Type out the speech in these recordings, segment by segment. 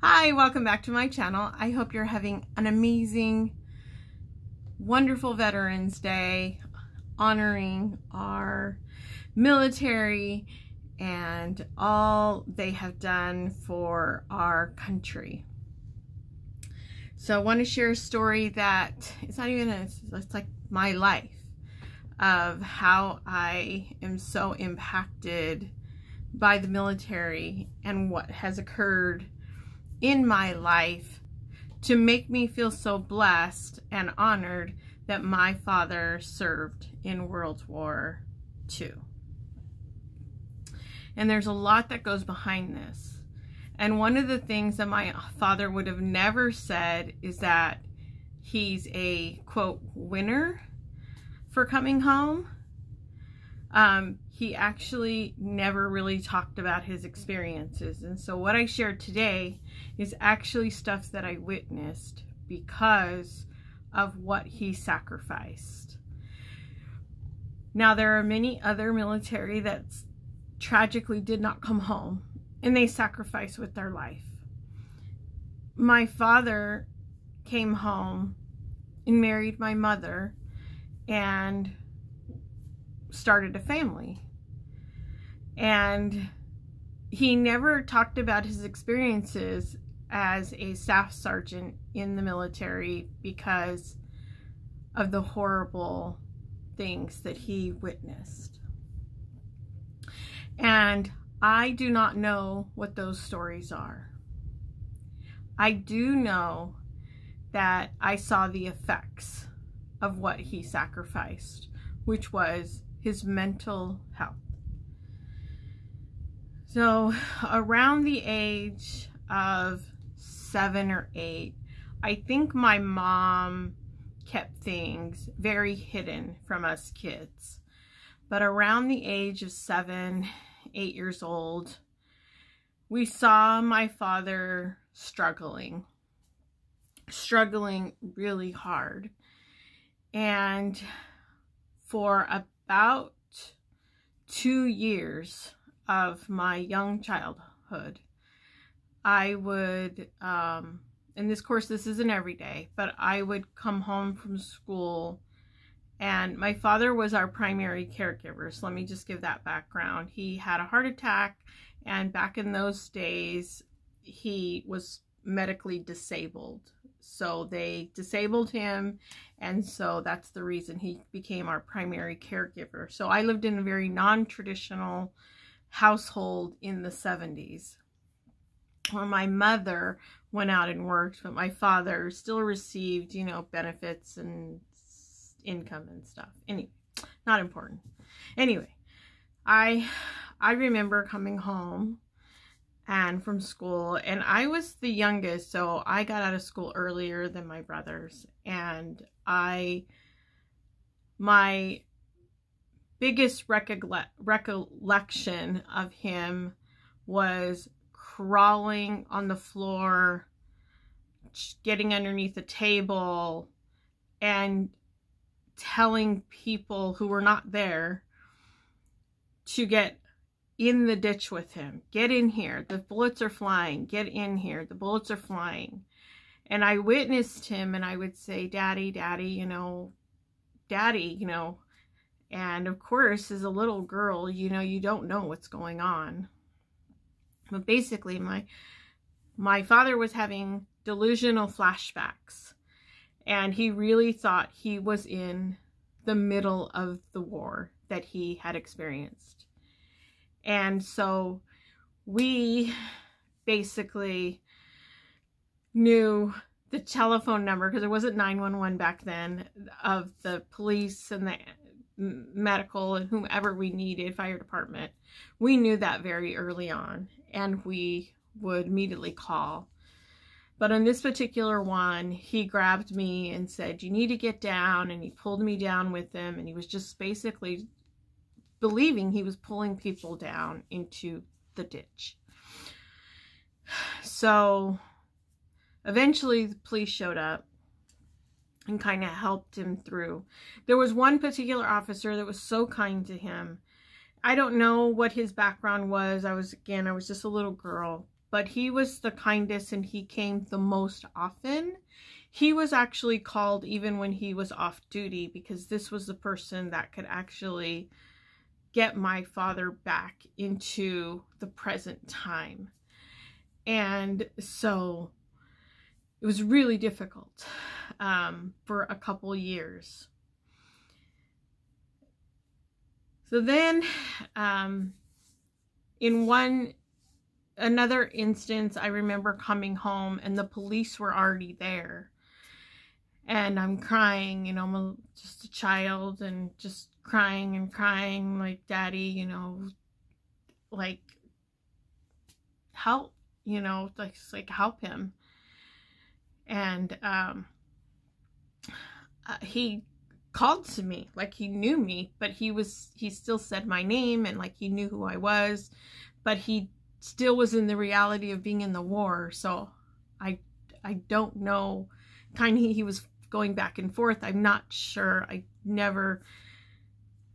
Hi, welcome back to my channel. I hope you're having an amazing, wonderful Veterans Day, honoring our military and all they have done for our country. So I want to share a story that it's not even it's like my life of how I am so impacted by the military and what has occurred in my life to make me feel so blessed and honored that my father served in World War II. And there's a lot that goes behind this. And one of the things that my father would have never said is that he's a, quote, winner for coming home. He actually never really talked about his experiences. And so what I shared today is actually stuff that I witnessed because of what he sacrificed. Now, there are many other military that tragically did not come home, and they sacrificed with their life. My father came home and married my mother and started a family. And he never talked about his experiences as a staff sergeant in the military because of the horrible things that he witnessed. And I do not know what those stories are. I do know that I saw the effects of what he sacrificed, which was his mental health. So around the age of 7 or 8, I think my mom kept things very hidden from us kids. But around the age of 7, 8 years old, we saw my father struggling really hard. And for about 2 years of my young childhood, I would, and this course, this isn't every day, but I would come home from school, and my father was our primary caregiver. So let me just give that background. He had a heart attack, and back in those days, he was medically disabled. So they disabled him, and so that's the reason he became our primary caregiver. So I lived in a very non-traditional household in the 70s, where my mother went out and worked, but my father still received, you know, benefits and income and stuff. Anyway, not important. Anyway, I remember coming home and from school, and I was the youngest, so I got out of school earlier than my brothers, and my biggest recollection of him was crawling on the floor, getting underneath a table, and telling people who were not there to get in the ditch with him. Get in here. The bullets are flying. Get in here. The bullets are flying. And I witnessed him, and I would say, Daddy, Daddy, you know, Daddy, you know. And of course, as a little girl, you know, you don't know what's going on. But basically, my father was having delusional flashbacks, and he really thought he was in the middle of the war that he had experienced. And so we basically knew the telephone number, because there wasn't 911 back then, of the police and the medical and whomever we needed, fire department. We knew that very early on, and we would immediately call. But on this particular one, he grabbed me and said, you need to get down, and he pulled me down with him, and he was just basically believing he was pulling people down into the ditch. So eventually the police showed up and kind of helped him through. There was one particular officer that was so kind to him. I don't know what his background was. I was just a little girl, but he was the kindest and he came the most often. He was actually called even when he was off duty, because this was the person that could actually get my father back into the present time. And so it was really difficult for a couple years. So then in another instance, I remember coming home and the police were already there. And I'm crying, you know, I'm just a child and just crying and crying, like, Daddy, you know, like, help, you know, like help him. And he called to me like he knew me, but he still said my name and like he knew who I was, but he still was in the reality of being in the war. So I don't know, kind of, he was going back and forth. I'm not sure. I never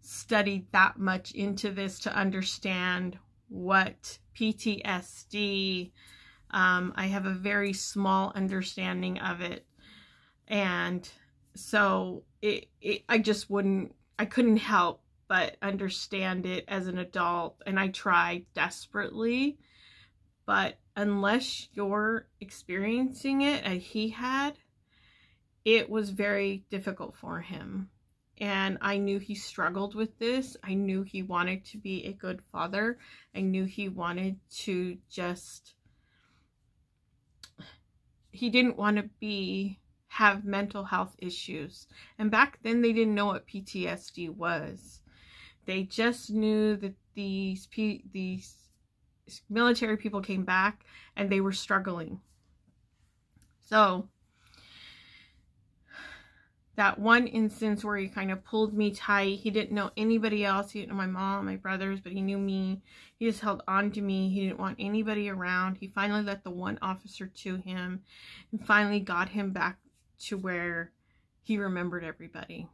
studied that much into this to understand what PTSD, I have a very small understanding of it. And so I couldn't help but understand it as an adult, and I tried desperately, but unless you're experiencing it as he had, it was very difficult for him. And I knew he struggled with this. I knew he wanted to be a good father. I knew he wanted to he didn't want to have mental health issues. And back then they didn't know what PTSD was. They just knew that these military people came back and they were struggling. So that one instance where he kind of pulled me tight, he didn't know anybody else. He didn't know my mom, my brothers, but he knew me. He just held on to me. He didn't want anybody around. He finally let the one officer to him and finally got him back to where he remembered everybody.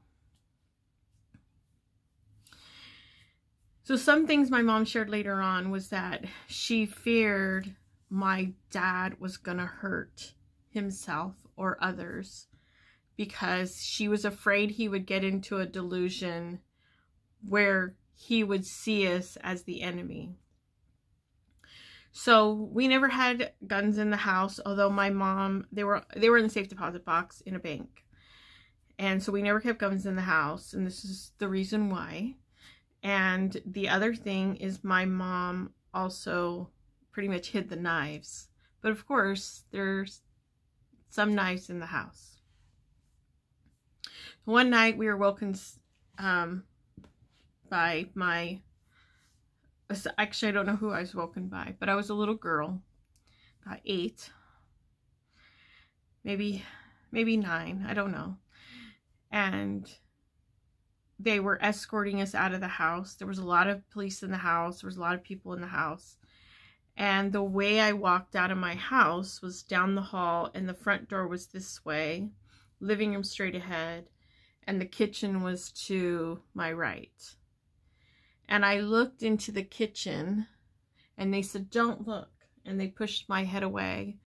So some things my mom shared later on was that she feared my dad was gonna hurt himself or others, because she was afraid he would get into a delusion where he would see us as the enemy. So we never had guns in the house, although my mom, they were in the safe deposit box in a bank. And so we never kept guns in the house, and this is the reason why. And the other thing is my mom also pretty much hid the knives. But of course, there's some knives in the house. One night we were woken by my, actually I don't know who I was woken by, but I was a little girl, about 8, maybe 9, I don't know. And they were escorting us out of the house. There was a lot of police in the house. There was a lot of people in the house. And the way I walked out of my house was down the hall, and the front door was this way, living room straight ahead, and the kitchen was to my right. And I looked into the kitchen, and they said, "Don't look," and they pushed my head away.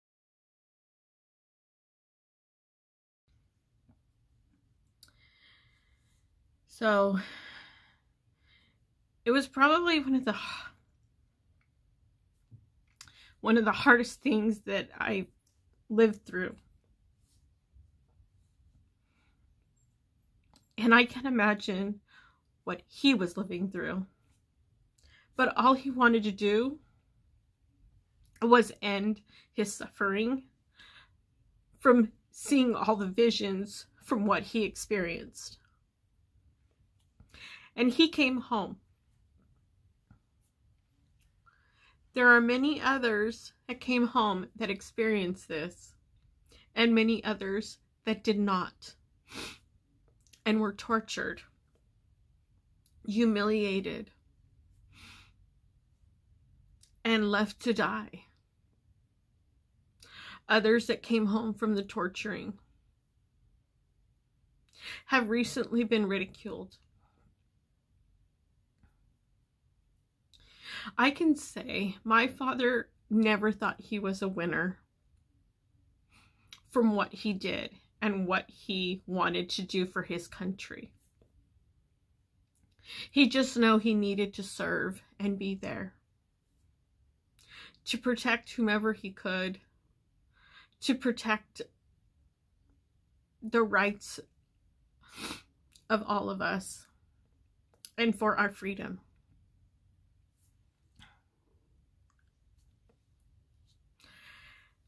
So it was probably one of the hardest things that I lived through. And I can imagine what he was living through. But all he wanted to do was end his suffering from seeing all the visions from what he experienced. And he came home. There are many others that came home that experienced this, and many others that did not, and were tortured, humiliated, and left to die. Others that came home from the torturing have recently been ridiculed. I can say my father never thought he was a winner from what he did and what he wanted to do for his country. He just knew he needed to serve and be there to protect whomever he could, to protect the rights of all of us, and for our freedom.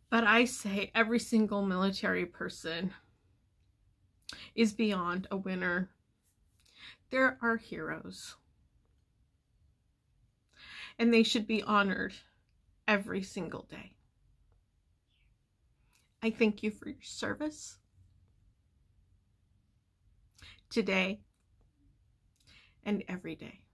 But I say every single military person is beyond a winner. There are heroes, and they should be honored every single day. I thank you for your service today and every day.